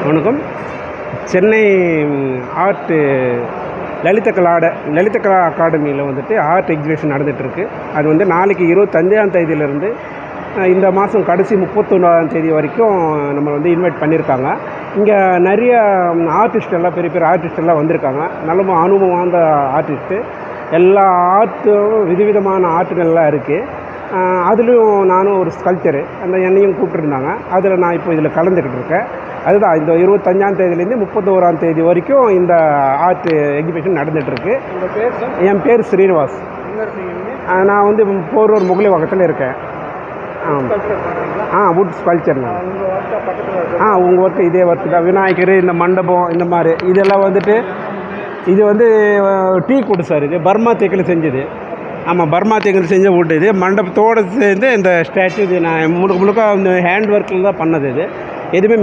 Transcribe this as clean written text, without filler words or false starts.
வணக்கம். சென்னை ஆர்ட்டு லலிதகலா அகாடமியில் வந்துட்டு ஆர்ட் எக்ஸிபிஷன் நடந்துகிட்ருக்கு. அது வந்து நாளைக்கு 25ஆம் தேதியிலேருந்து இந்த மாதம் கடைசி 31ஆம் தேதி வரைக்கும் நம்ம வந்து இன்வைட் பண்ணியிருக்காங்க. இங்கே நிறைய ஆர்டிஸ்டெல்லாம் பெரிய பெரிய ஆர்டிஸ்டெல்லாம் வந்திருக்காங்க. நல்ல அனுபவம் வாய்ந்த ஆர்டிஸ்ட்டு. எல்லா ஆர்ட்டும் விதவிதமான ஆர்ட்டுகள்லாம் இருக்குது. அதுலேயும் நானும் ஒரு ஸ்கல்ப்சரு என்னையும் கூப்பிட்டுருந்தாங்க. அதில் நான் இப்போ இதில் கலந்துக்கிட்டு இருக்கேன். அதுதான் இந்த 25ஆம் தேதியிலேருந்து 31ஆம் தேதி வரைக்கும் இந்த ஆர்ட் எக்ஸிபிஷன் நடந்துகிட்ருக்கு. உங்கள் பேர் சார்? என் பேர் ஸ்ரீனிவாஸ். எங்கே இருக்கீங்க? நான் வந்து போரூர் முகலிவாக்கத்தில் இருக்கேன். வுட் ஸ்கல்ப்சருங்க. உங்கள் ஒர்க்கை பக்கத்தில் உங்கள் ஒர்க்கு இதே ஒர்க்கு தான். விநாயகர், இந்த மண்டபம், இந்த மாதிரி இதெல்லாம் வந்துட்டு இது வந்து டீ குடு சார். இது பர்மா தேக்கில் செஞ்சது. ஆமாம், பர்மா தேக்கில் செஞ்ச வுட். இது மண்டபத்தோடு சேர்ந்து இந்த ஸ்டாச்சு இது நான் முழுக்க இந்த ஹேண்ட் ஒர்க்கில் தான் பண்ணது. இது எதுவுமே